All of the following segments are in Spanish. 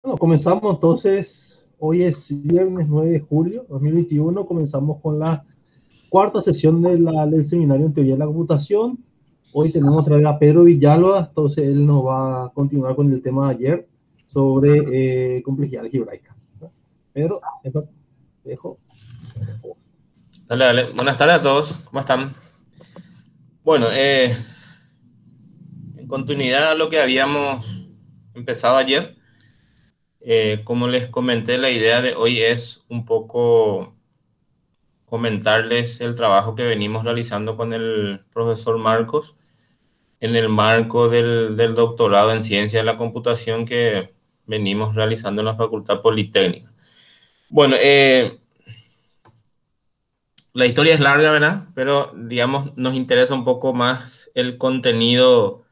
Bueno, comenzamos entonces, hoy es viernes 9 de julio 2021, comenzamos con la cuarta sesión del seminario en teoría de la computación. Hoy tenemos otra vez a Pedro Villalba, entonces él nos va a continuar con el tema de ayer sobre complejidad algebraica. Pedro, te dejo. Dale, dale. Buenas tardes a todos. ¿Cómo están? Bueno, en continuidad a lo que habíamos empezado ayer, como les comenté, la idea de hoy es un poco comentarles el trabajo que venimos realizando con el profesor Marcos en el marco del doctorado en ciencia de la computación que venimos realizando en la Facultad Politécnica. Bueno, la historia es larga, ¿verdad? Pero, digamos, nos interesa un poco más el contenido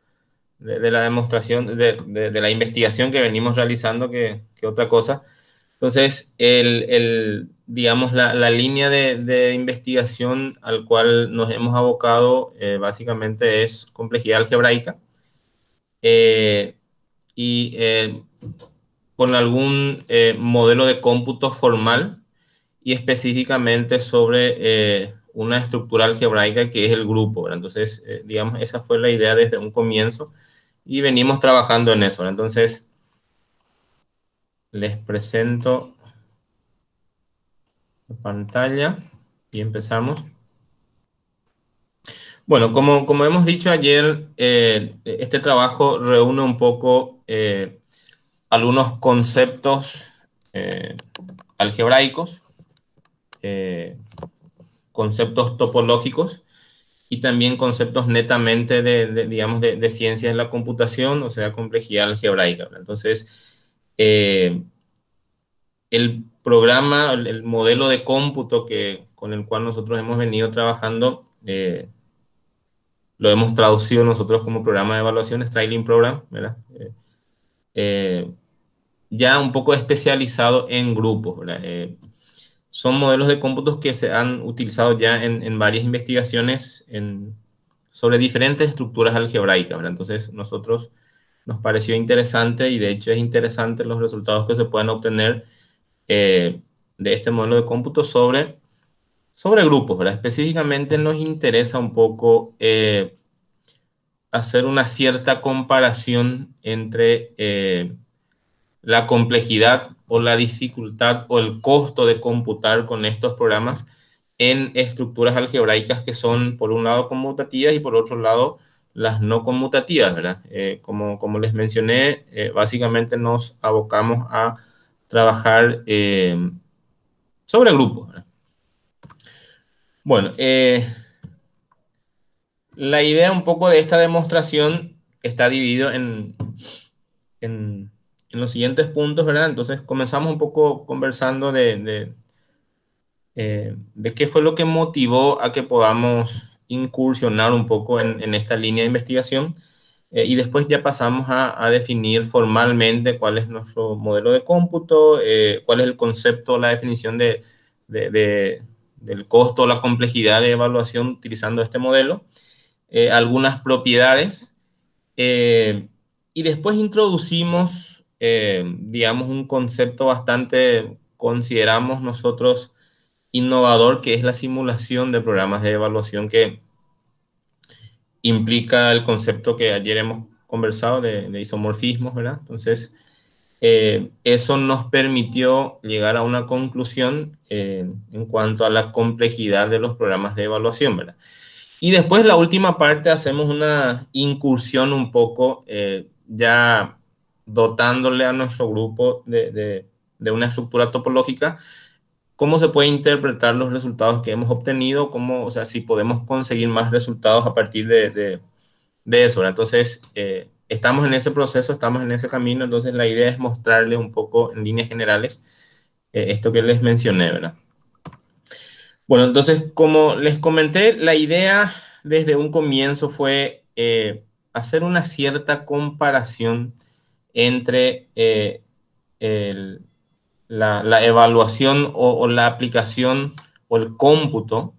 de la demostración, de la investigación que venimos realizando que otra cosa. Entonces, digamos, la línea de investigación al cual nos hemos abocado básicamente es complejidad algebraica eh, y con algún modelo de cómputo formal y específicamente sobre una estructura algebraica que es el grupo, ¿verdad? Entonces, digamos, esa fue la idea desde un comienzo y venimos trabajando en eso, ¿verdad? Entonces, les presento la pantalla y empezamos. Bueno, como hemos dicho ayer, este trabajo reúne un poco algunos conceptos eh, algebraicos, eh, conceptos topológicos y también conceptos netamente digamos, de ciencias de la computación, o sea, complejidad algebraica, ¿verdad? Entonces, eh, el programa, el modelo de cómputo con el cual nosotros hemos venido trabajando, lo hemos traducido nosotros como programa de evaluación, Striling Program, ¿verdad? Eh, ya un poco especializado en grupos, ¿verdad? Son modelos de cómputos que se han utilizado ya en varias investigaciones sobre diferentes estructuras algebraicas, ¿verdad? Entonces, nosotros nos pareció interesante y de hecho es interesante los resultados que se pueden obtener de este modelo de cómputo sobre grupos, ¿verdad? Específicamente nos interesa un poco hacer una cierta comparación entre la complejidad o la dificultad o el costo de computar con estos programas en estructuras algebraicas que son, por un lado, conmutativas y por otro lado, las no conmutativas, ¿verdad? Como les mencioné, básicamente nos abocamos a trabajar sobre grupos, ¿verdad? Bueno, la idea un poco de esta demostración está dividido en, en los siguientes puntos, ¿verdad? Entonces comenzamos un poco conversando de qué fue lo que motivó a que podamos incursionar un poco en esta línea de investigación y después ya pasamos a definir formalmente cuál es nuestro modelo de cómputo, cuál es el concepto, la definición de, de- del costo o la complejidad de evaluación utilizando este modelo, algunas propiedades y después introducimos, digamos, un concepto bastante, consideramos nosotros, innovador, que es la simulación de programas de evaluación que implica el concepto que ayer hemos conversado de isomorfismos, ¿verdad? Entonces, eso nos permitió llegar a una conclusión en cuanto a la complejidad de los programas de evaluación, ¿verdad? Y después, la última parte, hacemos una incursión un poco, ya dotándole a nuestro grupo de una estructura topológica, cómo se puede interpretar los resultados que hemos obtenido, cómo, o sea, si podemos conseguir más resultados a partir de eso, ¿verdad? Entonces, estamos en ese proceso, estamos en ese camino, entonces la idea es mostrarle un poco en líneas generales esto que les mencioné, ¿verdad? Bueno, entonces, como les comenté, la idea desde un comienzo fue hacer una cierta comparación entre el, la evaluación o la aplicación o el cómputo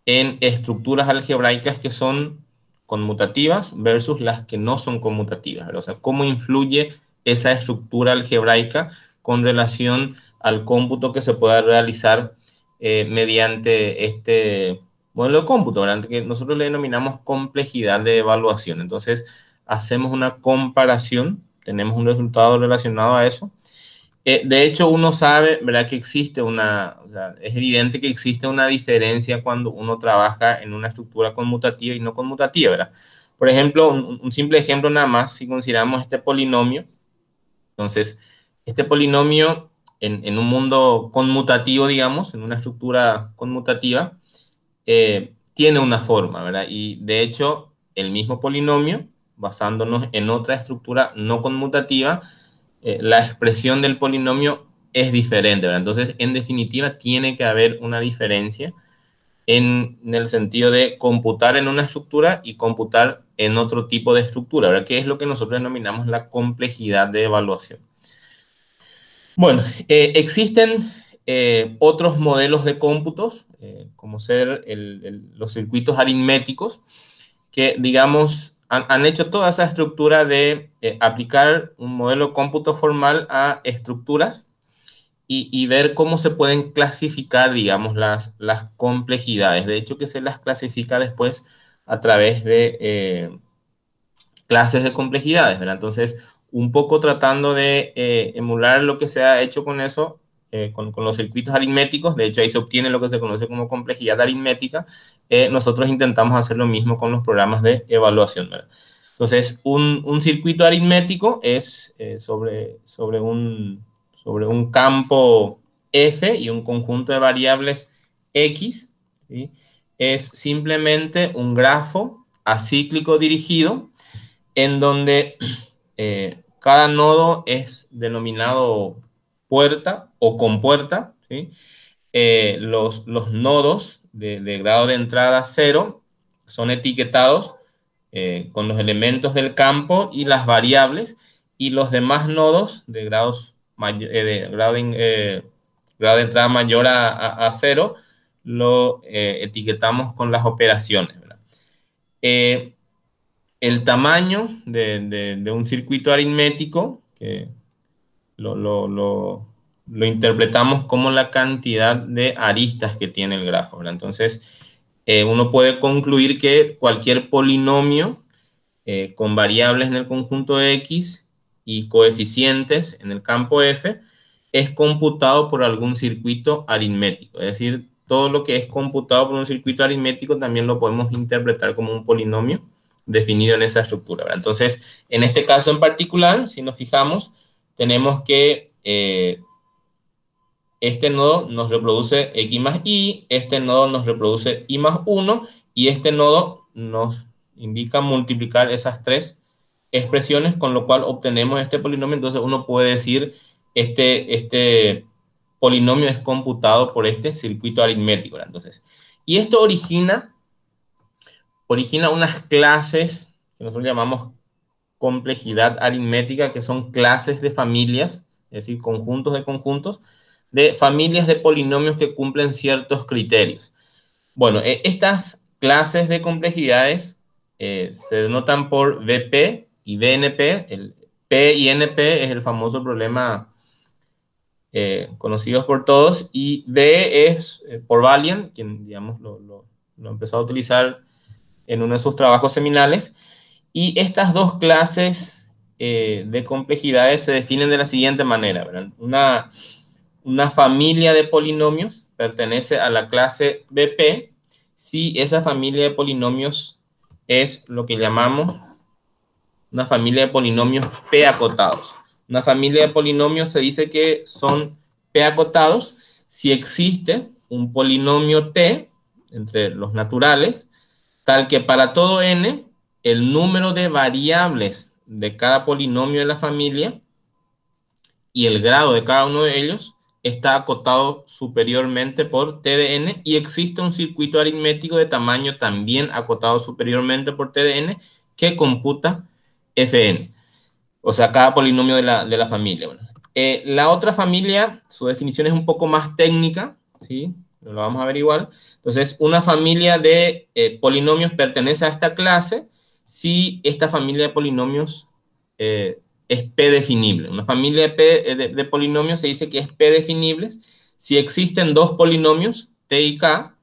en estructuras algebraicas que son conmutativas versus las que no son conmutativas, ¿verdad? O sea, cómo influye esa estructura algebraica con relación al cómputo que se pueda realizar mediante este modelo de cómputo, ¿verdad? Que nosotros le denominamos complejidad de evaluación. Entonces, hacemos una comparación, tenemos un resultado relacionado a eso. De hecho, uno sabe, ¿verdad?, que existe o sea, es evidente que existe una diferencia cuando uno trabaja en una estructura conmutativa y no conmutativa, ¿verdad? Por ejemplo, un simple ejemplo nada más, si consideramos este polinomio. Entonces, este polinomio en un mundo conmutativo, digamos, en una estructura conmutativa, tiene una forma, ¿verdad? Y de hecho, el mismo polinomio, basándonos en otra estructura no conmutativa, la expresión del polinomio es diferente, ¿verdad? Entonces, en definitiva, tiene que haber una diferencia en el sentido de computar en una estructura y computar en otro tipo de estructura, ¿verdad? Que es lo que nosotros denominamos la complejidad de evaluación. Bueno, existen otros modelos de cómputos, como ser los circuitos aritméticos, que, digamos, han hecho toda esa estructura de aplicar un modelo de cómputo formal a estructuras y ver cómo se pueden clasificar, digamos, las complejidades. De hecho, que se las clasifica después a través de clases de complejidades, ¿verdad? Entonces, un poco tratando de emular lo que se ha hecho con eso, con los circuitos aritméticos. De hecho, ahí se obtiene lo que se conoce como complejidad aritmética. Nosotros intentamos hacer lo mismo con los programas de evaluación, ¿verdad? Entonces, un circuito aritmético es sobre un campo F y un conjunto de variables X, ¿sí? Es simplemente un grafo acíclico dirigido en donde cada nodo es denominado puerta o compuerta, ¿sí? Los nodos de grado de entrada 0 son etiquetados con los elementos del campo y las variables, y los demás nodos de grado de entrada mayor a 0 lo etiquetamos con las operaciones, ¿verdad? El tamaño de un circuito aritmético, que lo interpretamos como la cantidad de aristas que tiene el grafo, ¿verdad? Entonces, uno puede concluir que cualquier polinomio con variables en el conjunto X y coeficientes en el campo F es computado por algún circuito aritmético. Es decir, todo lo que es computado por un circuito aritmético también lo podemos interpretar como un polinomio definido en esa estructura, ¿verdad? Entonces, en este caso en particular, si nos fijamos, tenemos que este nodo nos reproduce X más Y, este nodo nos reproduce Y más 1, y este nodo nos indica multiplicar esas tres expresiones, con lo cual obtenemos este polinomio. Entonces uno puede decir este polinomio es computado por este circuito aritmético, ¿verdad? Entonces, y esto origina unas clases que nosotros llamamos complejidad aritmética, que son clases de familias, es decir, conjuntos de conjuntos, de familias de polinomios que cumplen ciertos criterios. Bueno, estas clases de complejidades se denotan por VP y BNP. El P y NP es el famoso problema conocido por todos, y B es por Valiant, quien, digamos, lo empezó a utilizar en uno de sus trabajos seminales. Y estas dos clases de complejidades se definen de la siguiente manera, ¿verdad? Una familia de polinomios pertenece a la clase BP si esa familia de polinomios es lo que llamamos una familia de polinomios P acotados. Una familia de polinomios se dice que son P acotados si existe un polinomio T entre los naturales, tal que para todo n, el número de variables de cada polinomio de la familia y el grado de cada uno de ellos está acotado superiormente por T de n, y existe un circuito aritmético de tamaño también acotado superiormente por T de n que computa Fn, o sea, cada polinomio de la familia. Bueno, la otra familia, su definición es un poco más técnica, ¿sí? Lo vamos a ver igual. Entonces, una familia de polinomios pertenece a esta clase si esta familia de polinomios es es P definible. Una familia de, P, de polinomios se dice que es P definibles si existen dos polinomios, T y K,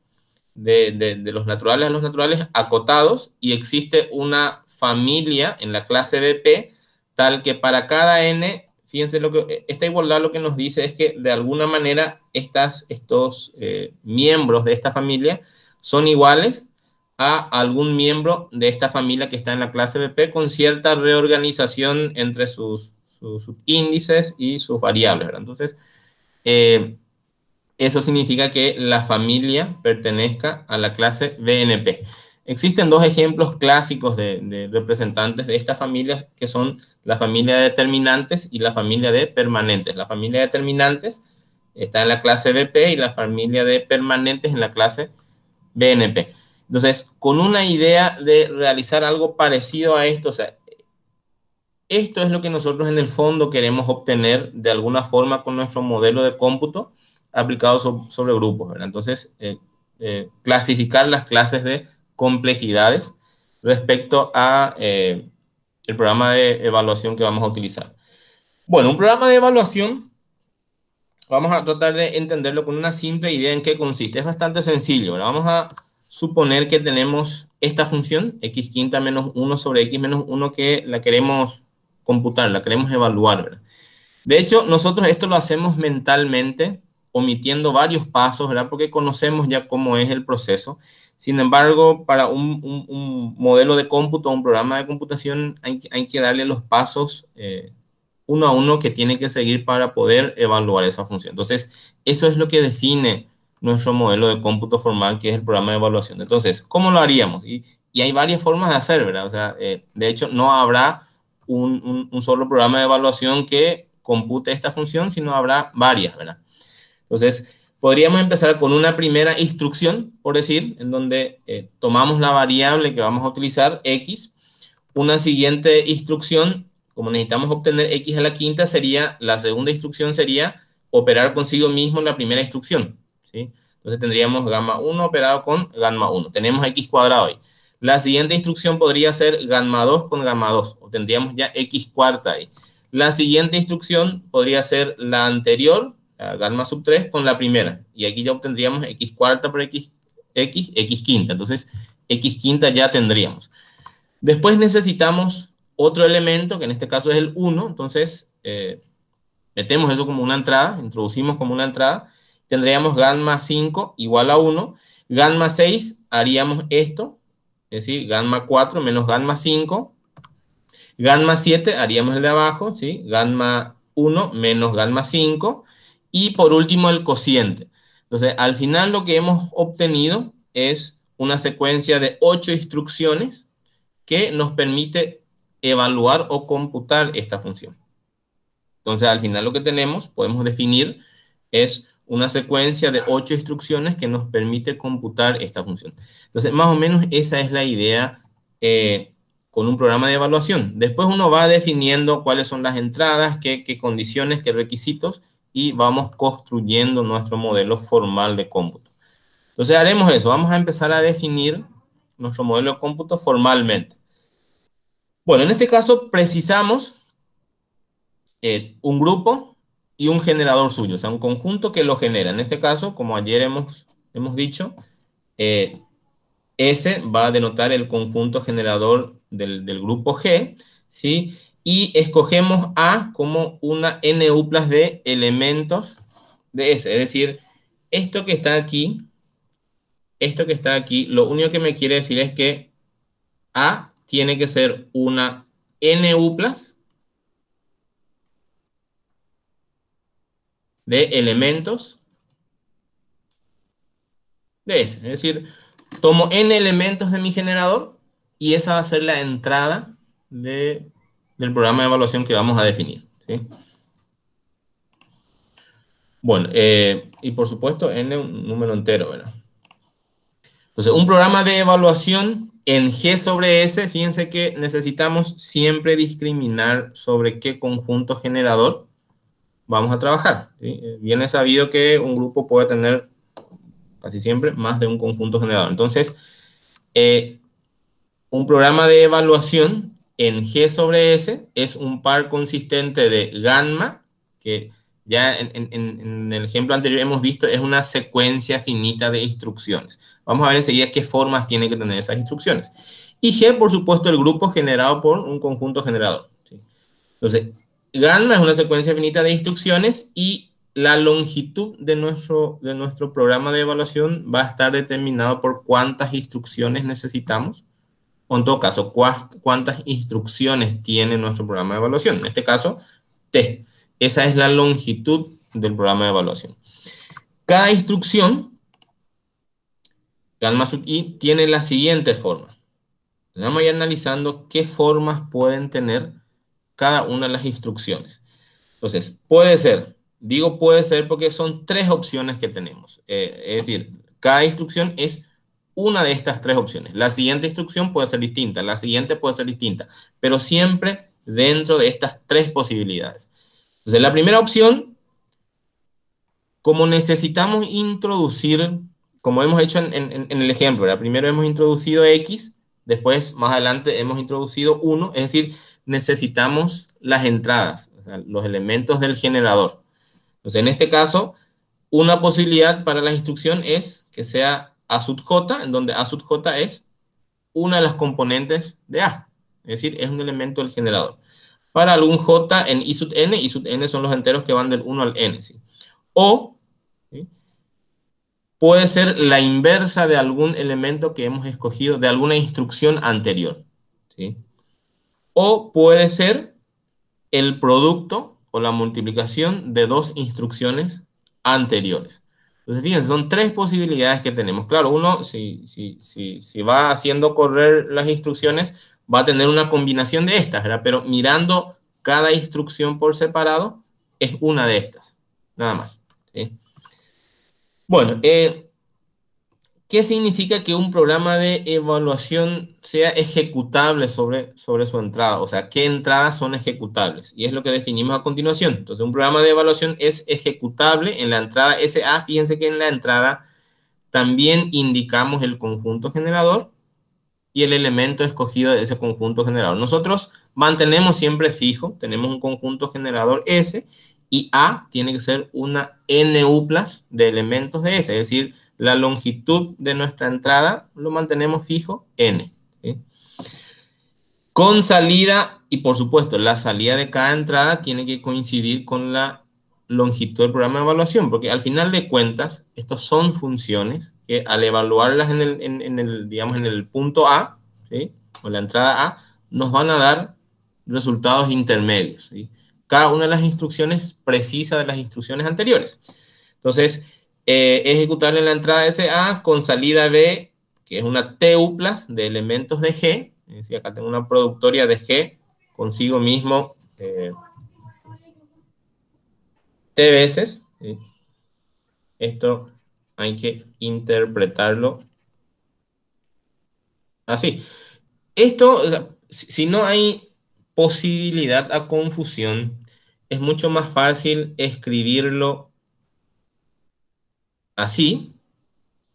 de los naturales a los naturales acotados, y existe una familia en la clase de P tal que para cada n, fíjense, esta igualdad lo que nos dice es que de alguna manera estos miembros de esta familia son iguales a algún miembro de esta familia que está en la clase de P con cierta reorganización entre sus índices y sus variables, ¿verdad? Entonces, eso significa que la familia pertenezca a la clase BNP. Existen dos ejemplos clásicos de representantes de estas familias, que son la familia de determinantes y la familia de permanentes. La familia de determinantes está en la clase BP y la familia de permanentes en la clase BNP. Entonces, con una idea de realizar algo parecido a esto, o sea, esto es lo que nosotros en el fondo queremos obtener de alguna forma con nuestro modelo de cómputo aplicado sobre grupos, ¿verdad? Entonces, clasificar las clases de complejidades respecto a el programa de evaluación que vamos a utilizar. Bueno, un programa de evaluación, vamos a tratar de entenderlo con una simple idea en qué consiste. Es bastante sencillo, ¿verdad? Vamos a suponer que tenemos esta función, x quinta menos 1 sobre x menos 1, que la queremos computar, la queremos evaluar, ¿verdad? De hecho, nosotros esto lo hacemos mentalmente, omitiendo varios pasos, ¿verdad? Porque conocemos ya cómo es el proceso. Sin embargo, para un modelo de cómputo, un programa de computación, hay que darle los pasos uno a uno que tiene que seguir para poder evaluar esa función. Entonces, eso es lo que define nuestro modelo de cómputo formal, que es el programa de evaluación. Entonces, ¿cómo lo haríamos? Y hay varias formas de hacer, ¿verdad? O sea, de hecho, no habrá un solo programa de evaluación que compute esta función, sino habrá varias, ¿verdad? Entonces, podríamos empezar con una primera instrucción, por decir, en donde tomamos la variable que vamos a utilizar, x. Una siguiente instrucción, como necesitamos obtener x a la quinta, la segunda instrucción sería operar consigo mismo la primera instrucción, ¿sí? Entonces tendríamos gamma 1 operado con gamma 1. Tenemos x cuadrado ahí. La siguiente instrucción podría ser gamma 2 con gamma 2, o tendríamos ya x cuarta ahí. La siguiente instrucción podría ser la anterior, la gamma sub 3, con la primera. Y aquí ya obtendríamos x cuarta por x quinta. Entonces, x quinta ya tendríamos. Después necesitamos otro elemento, que en este caso es el 1. Entonces, metemos eso como una entrada, introducimos como una entrada. Tendríamos gamma 5 igual a 1. Gamma 6 haríamos esto, es decir, gamma 4 menos gamma 5. Gamma 7 haríamos el de abajo, ¿sí? Gamma 1 menos gamma 5. Y por último el cociente. Entonces, al final lo que hemos obtenido es una secuencia de 8 instrucciones que nos permite evaluar o computar esta función. Entonces, al final lo que tenemos, podemos definir, es una secuencia de 8 instrucciones que nos permite computar esta función. Entonces, más o menos esa es la idea con un programa de evaluación. Después uno va definiendo cuáles son las entradas, qué condiciones, qué requisitos, y vamos construyendo nuestro modelo formal de cómputo. Entonces, haremos eso. Vamos a empezar a definir nuestro modelo de cómputo formalmente. Bueno, en este caso precisamos un grupo y un generador suyo, o sea, un conjunto que lo genera. En este caso, como ayer hemos dicho, S va a denotar el conjunto generador del grupo G, ¿sí? Y escogemos A como una NU+ de elementos de S. Es decir, esto que está aquí, lo único que me quiere decir es que A tiene que ser una NU+ de elementos de S. Es decir, tomo n elementos de mi generador y esa va a ser la entrada del programa de evaluación que vamos a definir, ¿sí? Bueno, y por supuesto n un número entero, ¿verdad? Entonces, un programa de evaluación en G sobre S, fíjense que necesitamos siempre discriminar sobre qué conjunto generador vamos a trabajar, ¿sí? Bien es sabido que un grupo puede tener casi siempre más de un conjunto generador. Entonces, un programa de evaluación en G sobre S es un par consistente de gamma, que ya en el ejemplo anterior hemos visto, es una secuencia finita de instrucciones. Vamos a ver enseguida qué formas tienen que tener esas instrucciones. Y G, por supuesto, el grupo generado por un conjunto generador, ¿sí? Entonces, gamma es una secuencia finita de instrucciones y la longitud de nuestro programa de evaluación va a estar determinado por cuántas instrucciones necesitamos, o en todo caso, cuántas instrucciones tiene nuestro programa de evaluación. En este caso, T. Esa es la longitud del programa de evaluación. Cada instrucción, gamma sub i, tiene la siguiente forma. Vamos a ir analizando qué formas pueden tener cada una de las instrucciones. Entonces, puede ser, digo puede ser porque son tres opciones que tenemos. Es decir, cada instrucción es una de estas tres opciones. La siguiente instrucción puede ser distinta, la siguiente puede ser distinta, pero siempre dentro de estas tres posibilidades. Entonces, la primera opción, como necesitamos introducir, como hemos hecho en el ejemplo, ¿verdad? Primero hemos introducido X, después más adelante hemos introducido 1, es decir, necesitamos las entradas, o sea, los elementos del generador. Entonces, en este caso, una posibilidad para la instrucción es que sea A sub J, en donde A sub J es una de las componentes de A, es decir, es un elemento del generador. Para algún J en I sub n son los enteros que van del 1 al n, ¿sí? O, ¿sí?, puede ser la inversa de algún elemento que hemos escogido, de alguna instrucción anterior, ¿sí? O puede ser el producto o la multiplicación de dos instrucciones anteriores. Entonces, fíjense, son tres posibilidades que tenemos. Claro, uno, si va haciendo correr las instrucciones, va a tener una combinación de estas, ¿verdad? Pero mirando cada instrucción por separado, es una de estas, nada más, ¿sí? Bueno, ¿qué significa que un programa de evaluación sea ejecutable sobre su entrada? O sea, ¿qué entradas son ejecutables? Y es lo que definimos a continuación. Entonces, un programa de evaluación es ejecutable en la entrada SA. Fíjense que en la entrada también indicamos el conjunto generador y el elemento escogido de ese conjunto generador. Nosotros mantenemos siempre fijo, tenemos un conjunto generador S y A tiene que ser una NU+ de elementos de S, es decir, la longitud de nuestra entrada lo mantenemos fijo, N, ¿sí? Con salida, y por supuesto, la salida de cada entrada tiene que coincidir con la longitud del programa de evaluación, porque al final de cuentas, estos son funciones que al evaluarlas digamos, en el punto A, ¿sí?, o la entrada A, nos van a dar resultados intermedios, ¿sí? Cada una de las instrucciones precisa de las instrucciones anteriores. Entonces, ejecutable en la entrada SA con salida B, que es una TU+ de elementos de G. Es decir, acá tengo una productoria de G consigo mismo T veces, ¿sí? Esto hay que interpretarlo así. Esto, o sea, si no hay posibilidad a confusión, es mucho más fácil escribirlo así,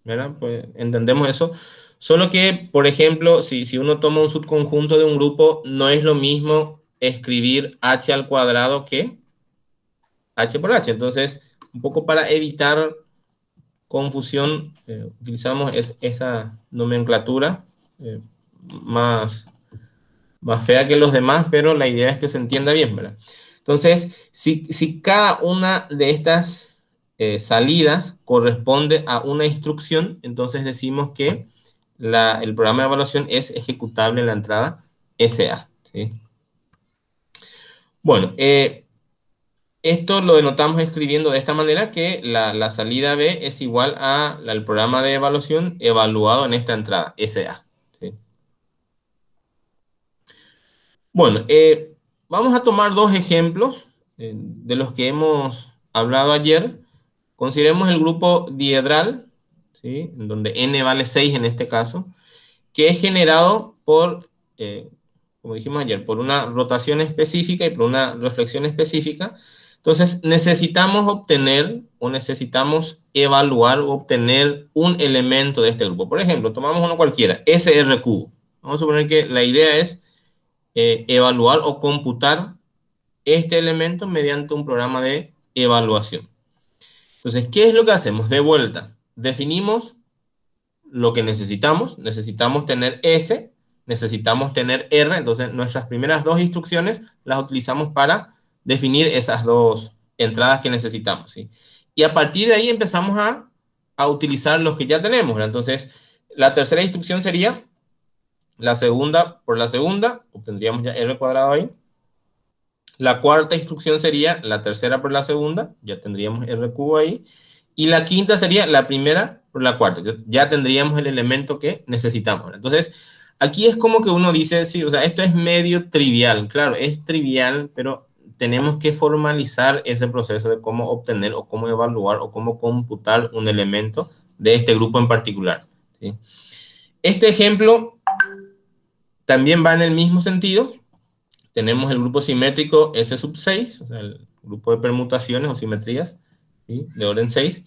¿verdad? Pues entendemos eso. Solo que, por ejemplo, si uno toma un subconjunto de un grupo, no es lo mismo escribir h al cuadrado que h por h. Entonces, un poco para evitar confusión, utilizamos esa nomenclatura más fea que los demás, pero la idea es que se entienda bien, ¿verdad? Entonces, si cada una de estas salidas corresponde a una instrucción, entonces decimos que el programa de evaluación es ejecutable en la entrada SA, ¿sí? Bueno, esto lo denotamos escribiendo de esta manera, que la salida B es igual al programa de evaluación evaluado en esta entrada SA, ¿sí? Bueno, vamos a tomar dos ejemplos de los que hemos hablado ayer. Consideremos el grupo diedral, ¿sí?, en donde n vale 6 en este caso, que es generado por, como dijimos ayer, por una rotación específica y por una reflexión específica. Entonces, necesitamos obtener o necesitamos evaluar o obtener un elemento de este grupo. Por ejemplo, tomamos uno cualquiera, SR cubo. Vamos a suponer que la idea es evaluar o computar este elemento mediante un programa de evaluación. Entonces, ¿qué es lo que hacemos? De vuelta, definimos lo que necesitamos. Necesitamos tener S, necesitamos tener R. Entonces, nuestras primeras dos instrucciones las utilizamos para definir esas dos entradas que necesitamos, ¿sí? Y a partir de ahí empezamos a utilizar los que ya tenemos, ¿verdad? Entonces, la tercera instrucción sería la segunda por la segunda, obtendríamos ya R cuadrado ahí. La cuarta instrucción sería la tercera por la segunda, ya tendríamos R cubo ahí. Y la quinta sería la primera por la cuarta, ya tendríamos el elemento que necesitamos. Entonces, aquí es como que uno dice, sí, o sea, esto es medio trivial. Claro, es trivial, pero tenemos que formalizar ese proceso de cómo obtener o cómo evaluar o cómo computar un elemento de este grupo en particular, ¿sí? Este ejemplo también va en el mismo sentido. Tenemos el grupo simétrico S sub 6, o sea, el grupo de permutaciones o simetrías, ¿sí?, de orden 6.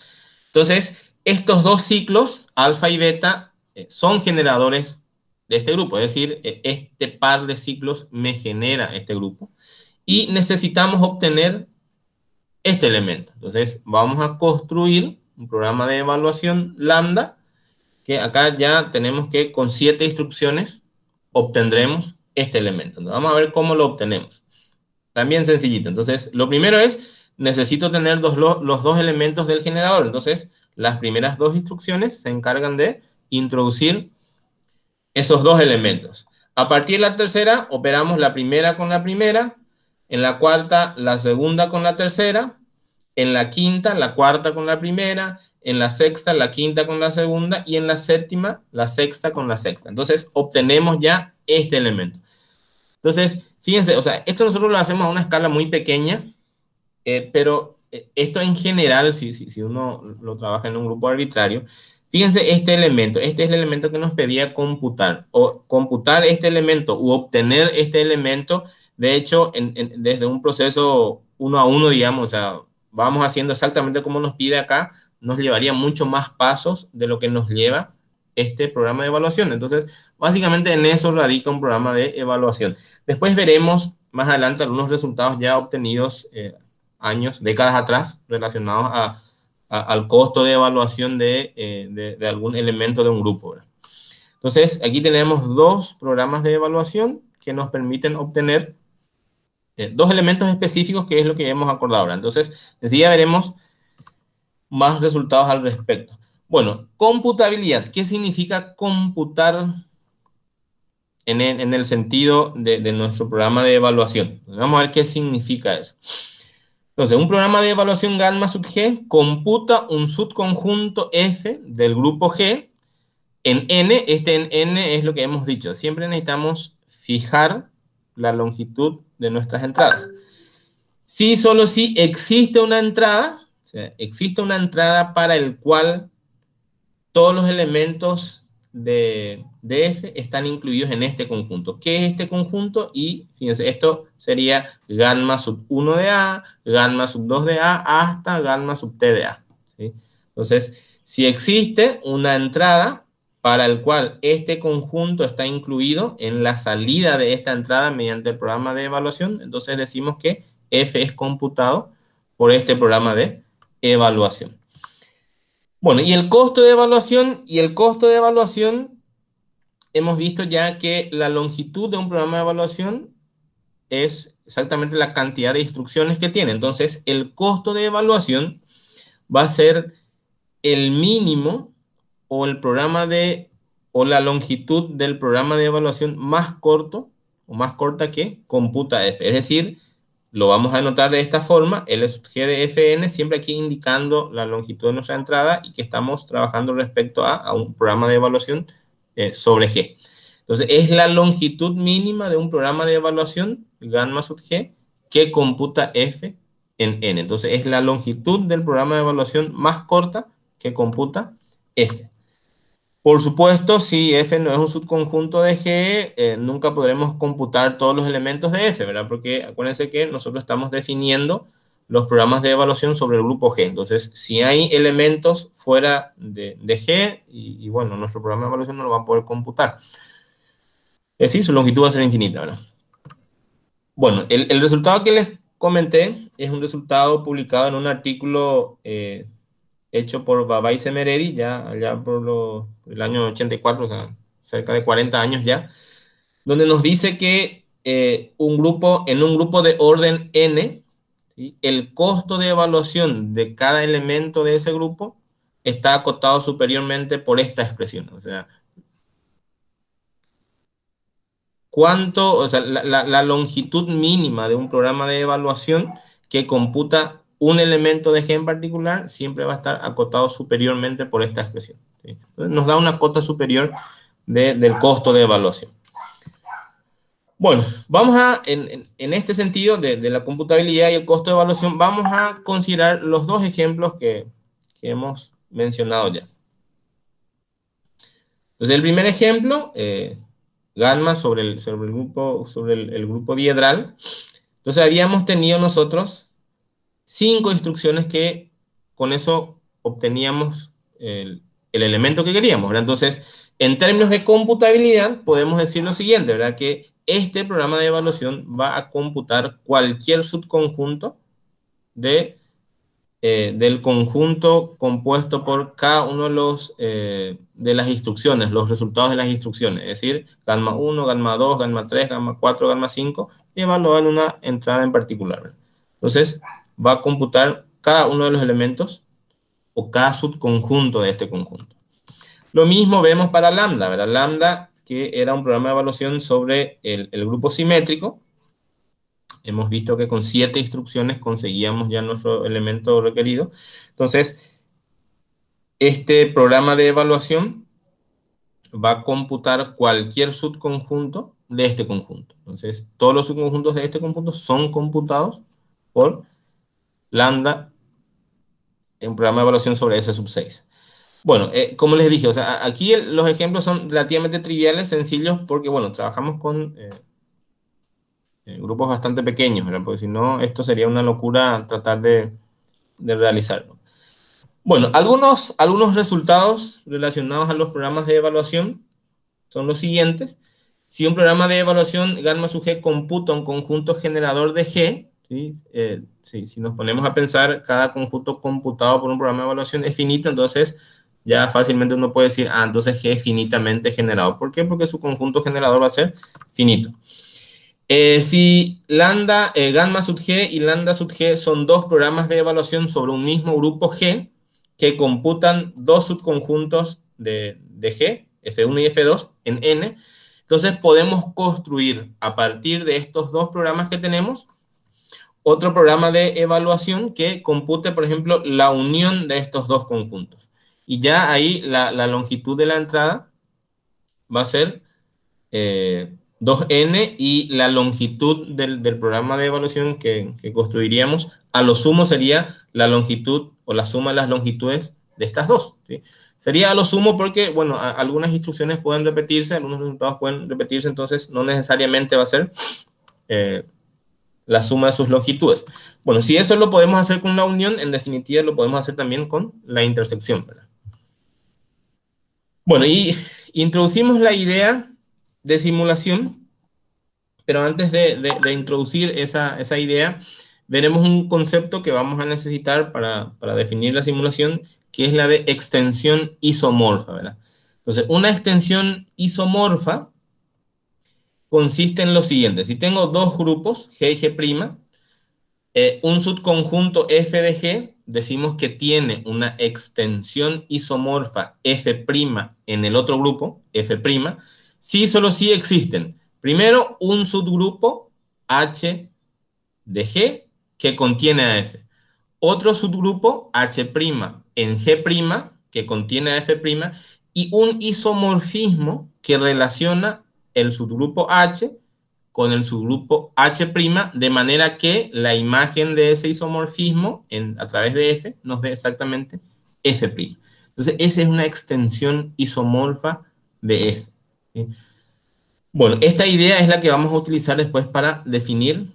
Entonces, estos dos ciclos, alfa y beta, son generadores de este grupo, es decir, este par de ciclos me genera este grupo. Y necesitamos obtener este elemento. Entonces, vamos a construir un programa de evaluación lambda, que acá ya tenemos que con 7 instrucciones obtendremos este elemento. Entonces, vamos a ver cómo lo obtenemos. También sencillito. Entonces, lo primero es, necesito tener los dos elementos del generador. Entonces, las primeras dos instrucciones se encargan de introducir esos dos elementos. A partir de la tercera, operamos la primera con la primera, en la cuarta, la segunda con la tercera, en la quinta, la cuarta con la primera, en la sexta, la quinta con la segunda, y en la séptima, la sexta con la sexta. Entonces, obtenemos ya este elemento. Entonces, fíjense, o sea, esto nosotros lo hacemos a una escala muy pequeña, pero esto en general, si uno lo trabaja en un grupo arbitrario, fíjense este elemento, este es el elemento que nos pedía computar, o computar este elemento u obtener este elemento. De hecho, desde un proceso uno a uno, digamos, o sea, vamos haciendo exactamente como nos pide acá, nos llevaría mucho más pasos de lo que nos lleva este programa de evaluación. Entonces, básicamente en eso radica un programa de evaluación. Después veremos más adelante algunos resultados ya obtenidos años, décadas atrás, relacionados al costo de evaluación de algún elemento de un grupo, ¿verdad? Entonces, aquí tenemos dos programas de evaluación que nos permiten obtener dos elementos específicos, que es lo que hemos acordado ahora. Entonces, enseguida veremos más resultados al respecto. Bueno, computabilidad. ¿Qué significa computar en el sentido de nuestro programa de evaluación? Vamos a ver qué significa eso. Entonces, un programa de evaluación gamma sub G computa un subconjunto F del grupo G en N. Este en N es lo que hemos dicho. Siempre necesitamos fijar la longitud de nuestras entradas. Si solo si existe una entrada, o sea, existe una entrada para el cual todos los elementos de F están incluidos en este conjunto. ¿Qué es este conjunto? Y fíjense, esto sería gamma sub 1 de A, gamma sub 2 de A, hasta gamma sub T de A, ¿sí? Entonces, si existe una entrada para el cual este conjunto está incluido en la salida de esta entrada mediante el programa de evaluación, entonces decimos que F es computado por este programa de evaluación. Bueno, y el costo de evaluación, hemos visto ya que la longitud de un programa de evaluación es exactamente la cantidad de instrucciones que tiene. Entonces, el costo de evaluación va a ser el mínimo o o la longitud del programa de evaluación más corto o más corta que computa F. Es decir, lo vamos a anotar de esta forma, L sub G de Fn, siempre aquí indicando la longitud de nuestra entrada y que estamos trabajando respecto a un programa de evaluación sobre G. Entonces, es la longitud mínima de un programa de evaluación, gamma sub G, que computa F en N. Entonces, es la longitud del programa de evaluación más corta que computa F. Por supuesto, si F no es un subconjunto de G, nunca podremos computar todos los elementos de F, ¿verdad? Porque acuérdense que nosotros estamos definiendo los programas de evaluación sobre el grupo G. Entonces, si hay elementos fuera de G, y bueno, nuestro programa de evaluación no lo va a poder computar. Es decir, su longitud va a ser infinita, ¿verdad? Bueno, el resultado que les comenté es un resultado publicado en un artículo hecho por Baba y Semeredi, ya allá por el año 84, o sea, cerca de 40 años ya, donde nos dice que en un grupo de orden n, ¿sí?, el costo de evaluación de cada elemento de ese grupo está acotado superiormente por esta expresión. O sea, o sea, la longitud mínima de un programa de evaluación que computa un elemento de G en particular siempre va a estar acotado superiormente por esta expresión, ¿sí? Entonces, nos da una cota superior del costo de evaluación. Bueno, vamos en este sentido de la computabilidad y el costo de evaluación, vamos a considerar los dos ejemplos que hemos mencionado ya. Entonces, el primer ejemplo, gamma sobre el grupo diedral. Entonces, habíamos tenido nosotros 5 instrucciones que con eso obteníamos el elemento que queríamos, ¿verdad? Entonces, en términos de computabilidad, podemos decir lo siguiente, ¿verdad? Que este programa de evaluación va a computar cualquier subconjunto del conjunto compuesto por cada uno de las instrucciones, los resultados de las instrucciones, es decir, gamma 1, gamma 2, gamma 3, gamma 4, gamma 5, y evaluar una entrada en particular. Entonces, va a computar cada uno de los elementos o cada subconjunto de este conjunto. Lo mismo vemos para lambda, ¿verdad? Lambda, que era un programa de evaluación sobre el grupo simétrico. Hemos visto que con 7 instrucciones conseguíamos ya nuestro elemento requerido. Entonces, este programa de evaluación va a computar cualquier subconjunto de este conjunto. Entonces, todos los subconjuntos de este conjunto son computados por lambda en un programa de evaluación sobre S sub 6. Bueno, como les dije, o sea, aquí los ejemplos son relativamente triviales, sencillos, porque, bueno, trabajamos con grupos bastante pequeños, ¿verdad? Porque si no, esto sería una locura tratar de realizarlo. Bueno, algunos resultados relacionados a los programas de evaluación son los siguientes. Si un programa de evaluación gamma sub G computa un conjunto generador de G, ¿sí? Si nos ponemos a pensar, cada conjunto computado por un programa de evaluación es finito, entonces ya fácilmente uno puede decir, entonces G es finitamente generado. ¿Por qué? Porque su conjunto generador va a ser finito. Si gamma sub G y lambda sub G son dos programas de evaluación sobre un mismo grupo G que computan dos subconjuntos de G, F1 y F2, en N, entonces podemos construir a partir de estos dos programas que tenemos otro programa de evaluación que compute, por ejemplo, la unión de estos dos conjuntos. Y ya ahí la longitud de la entrada va a ser 2n, y la longitud del programa de evaluación que construiríamos a lo sumo sería la longitud o la suma de las longitudes de estas dos, ¿sí? Sería a lo sumo porque, bueno, algunas instrucciones pueden repetirse, algunos resultados pueden repetirse, entonces no necesariamente va a ser la suma de sus longitudes. Bueno, si eso lo podemos hacer con la unión, en definitiva lo podemos hacer también con la intersección, ¿verdad? Bueno, y introducimos la idea de simulación, pero antes de introducir esa idea, veremos un concepto que vamos a necesitar para definir la simulación, que es la de extensión isomorfa, ¿verdad? Entonces, una extensión isomorfa consiste en lo siguiente. Si tengo dos grupos, G y G', un subconjunto F de G, decimos que tiene una extensión isomorfa F' en el otro grupo, F', si solo si existen, primero, un subgrupo H de G que contiene a F, otro subgrupo H' en G' que contiene a F', y un isomorfismo que relaciona el subgrupo H con el subgrupo H', de manera que la imagen de ese isomorfismo a través de F nos dé exactamente F'. Entonces, esa es una extensión isomorfa de F, ¿sí? Bueno, esta idea es la que vamos a utilizar después para definir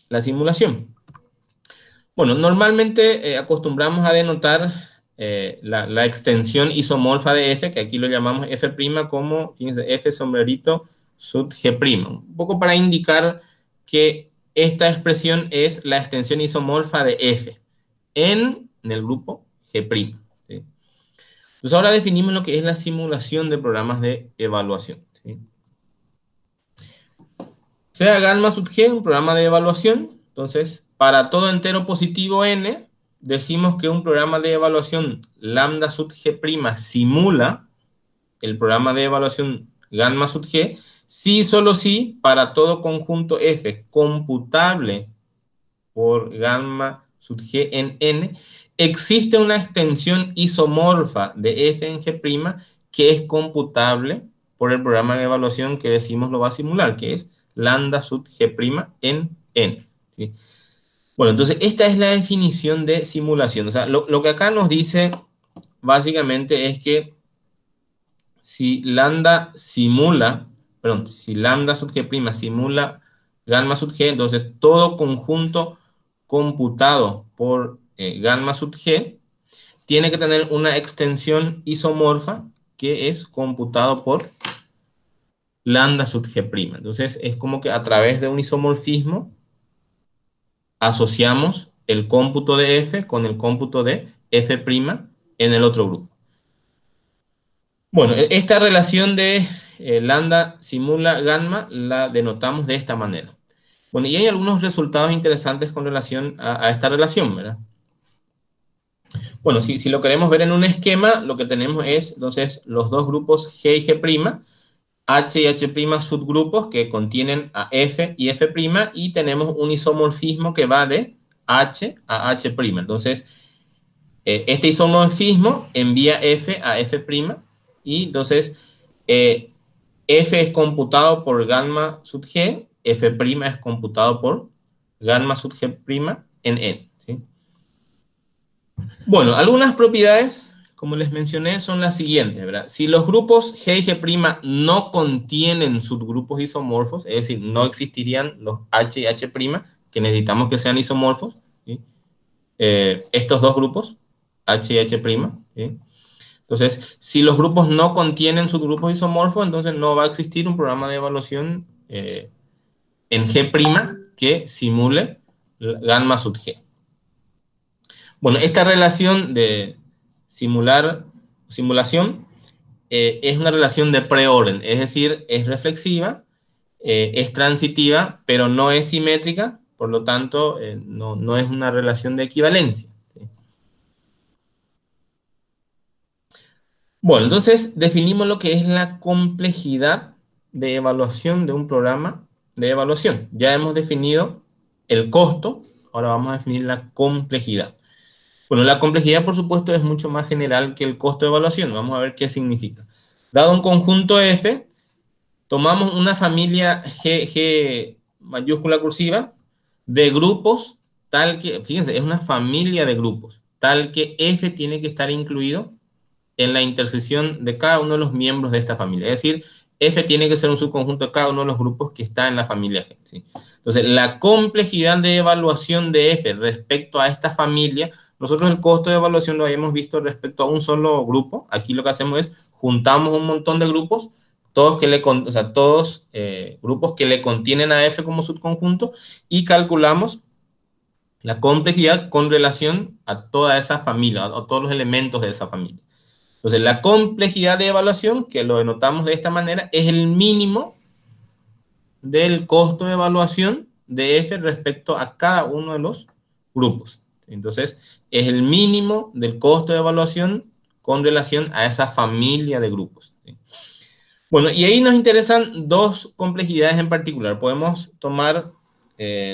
la simulación. Bueno, normalmente acostumbramos a denotar la extensión isomorfa de F, que aquí lo llamamos F' como, fíjense, F sombrerito sub G', un poco para indicar que esta expresión es la extensión isomorfa de F en el grupo G'. ¿Sí? Entonces ahora definimos lo que es la simulación de programas de evaluación. ¿Sí? Sea gamma sub G un programa de evaluación. Entonces, para todo entero positivo n, decimos que un programa de evaluación lambda sub G' simula el programa de evaluación gamma sub G, si solo si para todo conjunto F computable por gamma sub G en N, existe una extensión isomorfa de F en G' que es computable por el programa de evaluación que decimos lo va a simular, que es lambda sub G' en N. ¿Sí? Bueno, entonces esta es la definición de simulación. O sea, lo que acá nos dice básicamente es que si lambda simula, perdón, si lambda sub G' simula gamma sub G, entonces todo conjunto computado por gamma sub G tiene que tener una extensión isomorfa que es computado por lambda sub G'. Entonces es como que a través de un isomorfismo asociamos el cómputo de F con el cómputo de F' en el otro grupo. Bueno, esta relación de lambda simula gamma la denotamos de esta manera. Bueno, y hay algunos resultados interesantes con relación a esta relación, ¿verdad? Bueno, si lo queremos ver en un esquema, lo que tenemos es, entonces, los dos grupos G y G', H y H' subgrupos que contienen a F y F', y tenemos un isomorfismo que va de H a H'. Entonces, este isomorfismo envía F a F', y entonces F es computado por gamma sub G, F' es computado por gamma sub G' en N. ¿Sí? Bueno, algunas propiedades, como les mencioné, son las siguientes, ¿verdad? Si los grupos G y G' no contienen subgrupos isomorfos, es decir, no existirían los H y H', que necesitamos que sean isomorfos, ¿sí? Estos dos grupos, H y H', ¿sí? Entonces, si los grupos no contienen subgrupos isomorfos, entonces no va a existir un programa de evaluación en G' que simule gamma sub G. Bueno, esta relación de simulación es una relación de preorden, es decir, es reflexiva, es transitiva, pero no es simétrica, por lo tanto, no es una relación de equivalencia. ¿Sí? Bueno, entonces definimos lo que es la complejidad de evaluación de un programa de evaluación. Ya hemos definido el costo, ahora vamos a definir la complejidad. Bueno, la complejidad, por supuesto, es mucho más general que el costo de evaluación. Vamos a ver qué significa. Dado un conjunto F, tomamos una familia G mayúscula cursiva de grupos tal que, fíjense, es una familia de grupos, tal que F tiene que estar incluido en la intersección de cada uno de los miembros de esta familia. Es decir, F tiene que ser un subconjunto de cada uno de los grupos que está en la familia G. ¿Sí? Entonces, la complejidad de evaluación de F respecto a esta familia, nosotros el costo de evaluación lo habíamos visto respecto a un solo grupo. Aquí lo que hacemos es juntamos un montón de grupos, todos grupos que le contienen a F como subconjunto, y calculamos la complejidad con relación a toda esa familia, a todos los elementos de esa familia. Entonces, la complejidad de evaluación, que lo denotamos de esta manera, es el mínimo del costo de evaluación de F respecto a cada uno de los grupos. Entonces, es el mínimo del costo de evaluación con relación a esa familia de grupos. Bueno, y ahí nos interesan dos complejidades en particular. Podemos tomar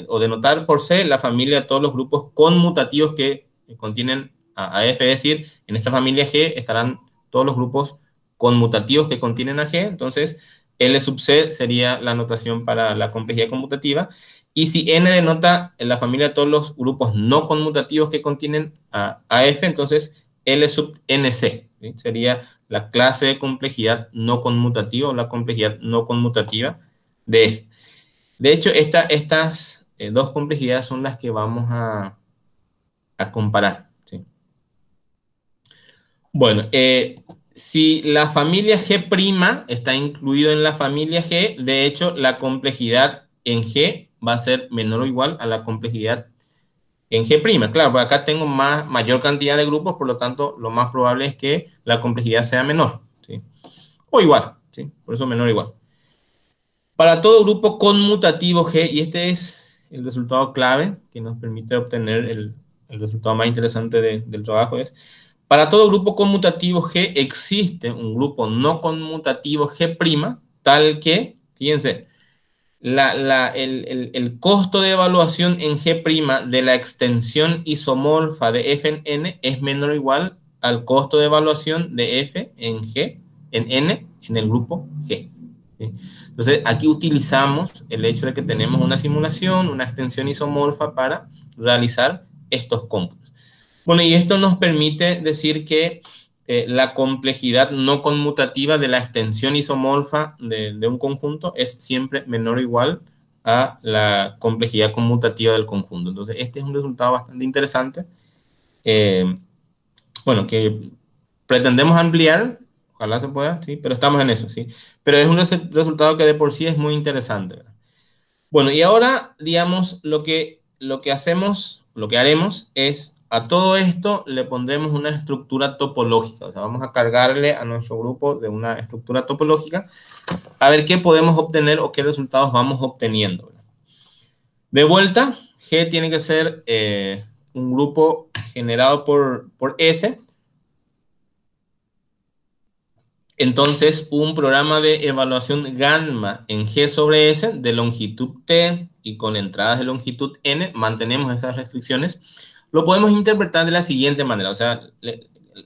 o denotar por C la familia de todos los grupos conmutativos que contienen a F, es decir, en esta familia G estarán todos los grupos conmutativos que contienen a G, entonces L sub C sería la notación para la complejidad conmutativa, y si N denota la familia de todos los grupos no conmutativos que contienen a F, entonces L sub NC, ¿sí? Sería la clase de complejidad no conmutativa o la complejidad no conmutativa de F. De hecho, estas dos complejidades son las que vamos a comparar. ¿Sí? Bueno, si la familia G' está incluido en la familia G, de hecho, la complejidad en G va a ser menor o igual a la complejidad en G'. Claro, porque acá tengo mayor cantidad de grupos, por lo tanto, lo más probable es que la complejidad sea menor, ¿sí? O igual, ¿sí? Por eso menor o igual. Para todo grupo conmutativo G, y este es el resultado clave que nos permite obtener el resultado más interesante del trabajo, es: para todo grupo conmutativo G existe un grupo no conmutativo G', tal que, fíjense, el costo de evaluación en G' de la extensión isomorfa de f en n es menor o igual al costo de evaluación de f en G, en n, en el grupo G. ¿Sí? Entonces, aquí utilizamos el hecho de que tenemos una simulación, una extensión isomorfa para realizar estos cómputos. Bueno, y esto nos permite decir que la complejidad no conmutativa de la extensión isomorfa de un conjunto es siempre menor o igual a la complejidad conmutativa del conjunto. Entonces, este es un resultado bastante interesante. Bueno, que pretendemos ampliar, ojalá se pueda, ¿sí? Pero estamos en eso, ¿sí? Pero es un resultado que de por sí es muy interesante, ¿verdad? Bueno, y ahora, digamos, lo que haremos es, a todo esto le pondremos una estructura topológica. O sea, vamos a cargarle a nuestro grupo de una estructura topológica a ver qué podemos obtener o qué resultados vamos obteniendo. De vuelta, G tiene que ser un grupo generado por S. Entonces, un programa de evaluación gamma en G sobre S de longitud T y con entradas de longitud N, mantenemos esas restricciones, lo podemos interpretar de la siguiente manera. O sea,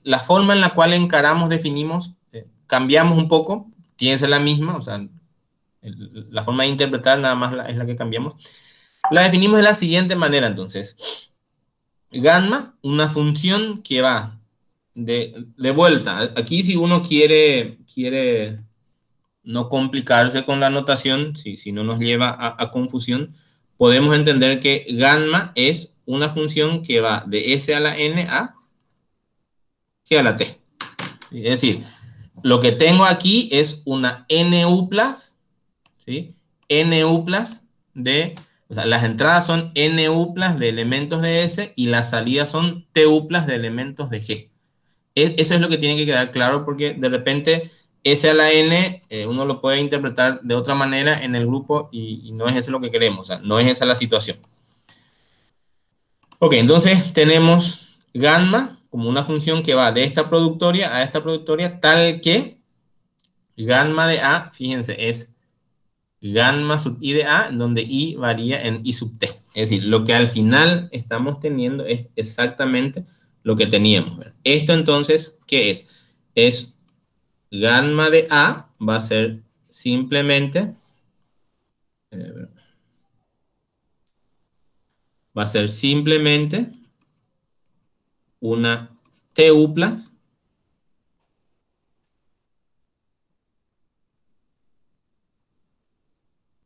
la forma en la cual encaramos, definimos, cambiamos un poco, tiene que ser la misma, o sea, la forma de interpretar nada más es la que cambiamos. La definimos de la siguiente manera, entonces. Gamma, una función que va de vuelta. Aquí si uno quiere no complicarse con la notación, si no nos lleva a confusión, podemos entender que gamma es una función que va de S a la N a G a la T. Es decir, lo que tengo aquí es una NU+, ¿sí? NU+ o sea, las entradas son NU+ de elementos de S y las salidas son TU+ de elementos de G. Eso es lo que tiene que quedar claro, porque de repente S a la N uno lo puede interpretar de otra manera en el grupo y no es eso lo que queremos, o sea, no es esa la situación. Ok, entonces tenemos gamma como una función que va de esta productoria a esta productoria, tal que gamma de A, fíjense, es gamma sub I de A, donde I varía en I sub T. Es decir, lo que al final estamos teniendo es exactamente lo que teníamos. Esto entonces, ¿qué es? Es gamma de A, va a ser simplemente, una TU+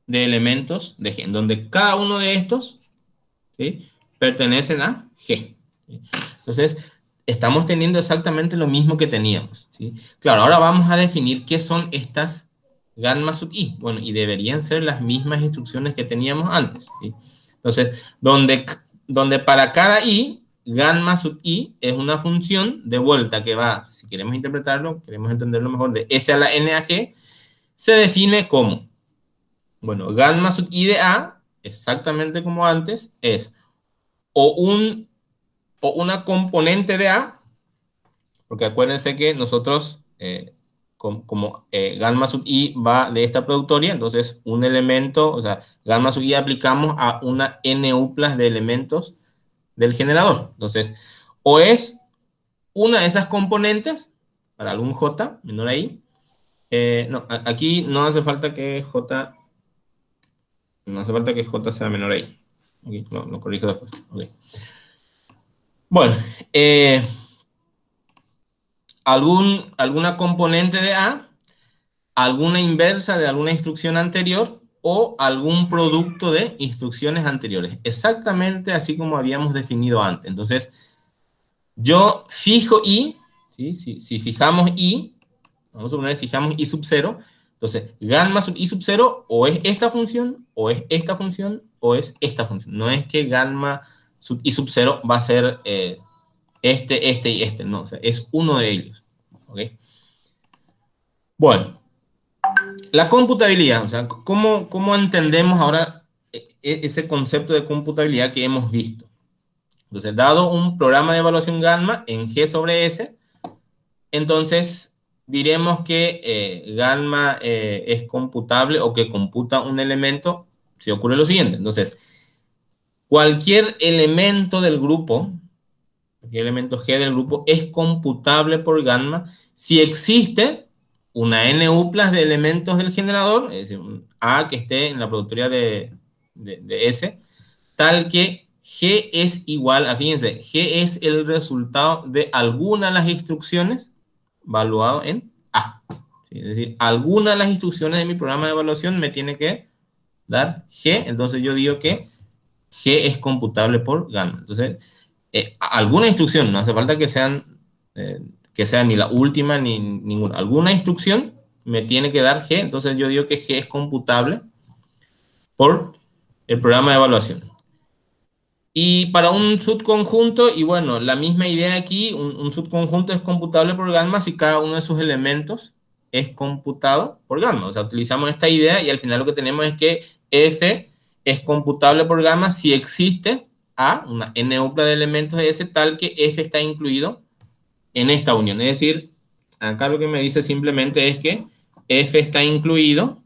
de elementos de G, donde cada uno de estos, ¿sí?, pertenecen a G. Entonces, estamos teniendo exactamente lo mismo que teníamos, ¿sí? Claro, ahora vamos a definir qué son estas gamma sub I. Bueno, y deberían ser las mismas instrucciones que teníamos antes, ¿sí? Entonces, donde para cada I, gamma sub I es una función de vuelta que va, si queremos interpretarlo, queremos entenderlo mejor, de S a la N a G, se define como, bueno, gamma sub I de A, exactamente como antes, es o una componente de A, porque acuérdense que nosotros, como gamma sub I va de esta productoria, entonces un elemento, o sea, gamma sub I aplicamos a una NU+ de elementos del generador. Entonces, o es una de esas componentes, para algún J menor a I, no, aquí no hace falta que J sea menor a I. Okay, lo corrijo después. Okay. Bueno, alguna componente de A, alguna inversa de alguna instrucción anterior o algún producto de instrucciones anteriores. Exactamente así como habíamos definido antes. Entonces, yo fijo I, ¿sí? Si fijamos I, vamos a suponer que fijamos I sub 0, entonces gamma sub I sub 0 o es esta función, o es esta función, o es esta función. No es que gamma sub i sub 0 va a ser este y este, no, o sea, es uno de ellos. ¿Ok? Bueno, la computabilidad, o sea, ¿cómo entendemos ahora ese concepto de computabilidad que hemos visto? Entonces, dado un programa de evaluación gamma en G sobre S, entonces diremos que gamma es computable o que computa un elemento si ocurre lo siguiente. Entonces, cualquier elemento del grupo, cualquier elemento G del grupo es computable por gamma si existe una NU+ de elementos del generador, es decir, un A que esté en la productoria de S, tal que G es igual a, fíjense, G es el resultado de alguna de las instrucciones evaluado en A. ¿Sí? Es decir, alguna de las instrucciones de mi programa de evaluación me tiene que dar G, entonces yo digo que G es computable por gamma. Entonces, alguna instrucción, no hace falta que sean ni la última ni ninguna. Alguna instrucción me tiene que dar G, entonces yo digo que G es computable por el programa de evaluación. Y para un subconjunto, y bueno, la misma idea aquí, un subconjunto es computable por gamma si cada uno de sus elementos es computado por gamma. O sea, utilizamos esta idea y al final lo que tenemos es que F es computable por gamma si existe A, una NU+ de elementos de S, tal que F está incluido en esta unión. Es decir, acá lo que me dice simplemente es que F está incluido,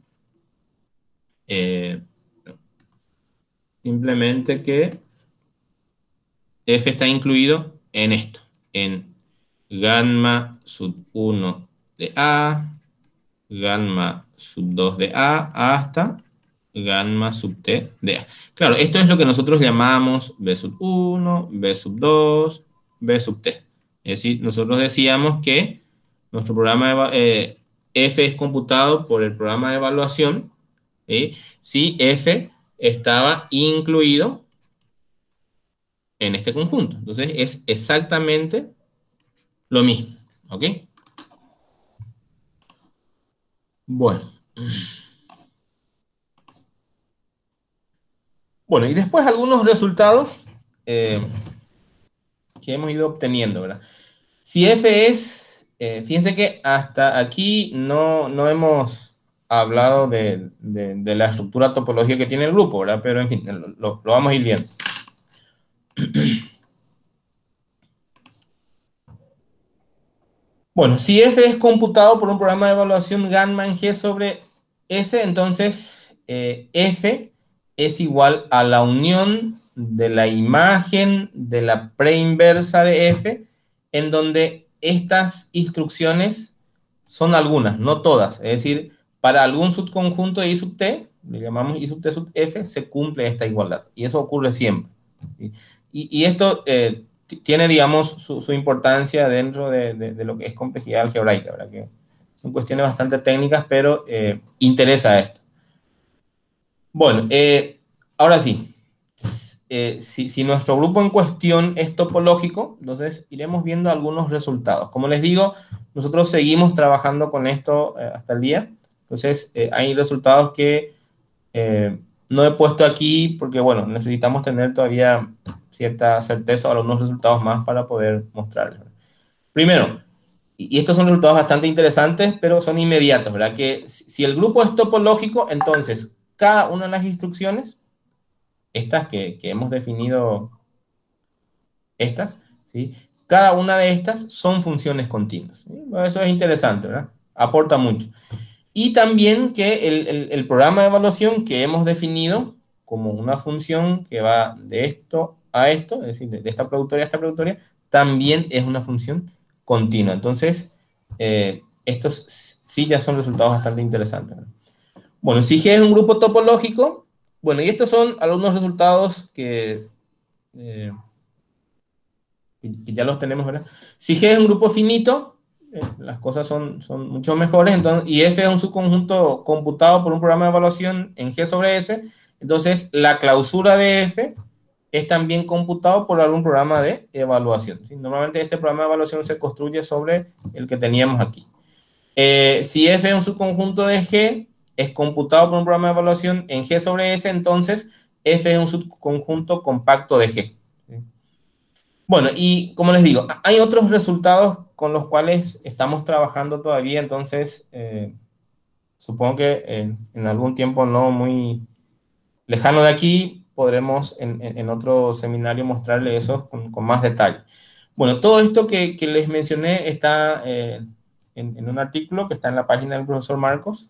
simplemente que F está incluido en esto, en gamma sub 1 de A, gamma sub 2 de A, hasta gamma sub T de A. Claro, esto es lo que nosotros llamamos B sub 1, B sub 2, B sub T. Es decir, nosotros decíamos que nuestro programa de F es computado por el programa de evaluación, ¿sí? Si F estaba incluido en este conjunto. Entonces es exactamente lo mismo. ¿Ok? Bueno. Bueno, y después algunos resultados que hemos ido obteniendo, ¿verdad? Si F es, fíjense que hasta aquí no hemos hablado de la estructura topológica que tiene el grupo, ¿verdad? Pero en fin, lo vamos a ir viendo. Bueno, si F es computado por un programa de evaluación gamma en G sobre S, entonces F es igual a la unión de la imagen de la preinversa de F, en donde estas instrucciones son algunas, no todas. Es decir, para algún subconjunto de I sub T, le llamamos I sub T sub F, se cumple esta igualdad. Y eso ocurre siempre. ¿Sí? Y esto tiene, digamos, su importancia dentro de lo que es complejidad algebraica, ¿verdad? Que son cuestiones bastante técnicas, pero interesa esto. Bueno, ahora sí. Si nuestro grupo en cuestión es topológico, entonces iremos viendo algunos resultados. Como les digo, nosotros seguimos trabajando con esto hasta el día. Entonces, hay resultados que no he puesto aquí porque, bueno, necesitamos tener todavía cierta certeza o algunos resultados más para poder mostrarles. Primero, y estos son resultados bastante interesantes, pero son inmediatos, ¿verdad? Que si el grupo es topológico, entonces cada una de las instrucciones, estas que hemos definido, estas, ¿sí? Cada una de estas son funciones continuas. ¿Sí? Eso es interesante, ¿verdad? Aporta mucho. Y también que el programa de evaluación que hemos definido como una función que va de esto a esto, es decir, de esta productoria a esta productoria, también es una función continua. Entonces, estos sí ya son resultados bastante interesantes. Bueno, si G es un grupo topológico, bueno, y estos son algunos resultados que ya los tenemos, ¿verdad? Si G es un grupo finito, las cosas son mucho mejores, entonces, y F es un subconjunto computado por un programa de evaluación en G sobre S, entonces la clausura de F es también computado por algún programa de evaluación. ¿Sí? Normalmente este programa de evaluación se construye sobre el que teníamos aquí. Si F es un subconjunto de G, es computado por un programa de evaluación en G sobre S, entonces F es un subconjunto compacto de G. Bueno, y como les digo, hay otros resultados con los cuales estamos trabajando todavía, entonces supongo que en algún tiempo no muy lejano de aquí podremos en otro seminario mostrarles eso con más detalle. Bueno, todo esto que les mencioné está en un artículo que está en la página del profesor Marcos.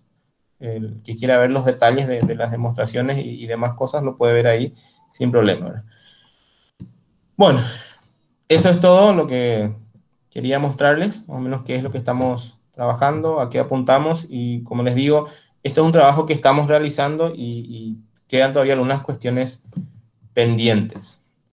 El que quiera ver los detalles de las demostraciones y demás cosas lo puede ver ahí sin problema, ¿verdad? Bueno, eso es todo lo que quería mostrarles, más o menos qué es lo que estamos trabajando, a qué apuntamos y como les digo, esto es un trabajo que estamos realizando y quedan todavía algunas cuestiones pendientes.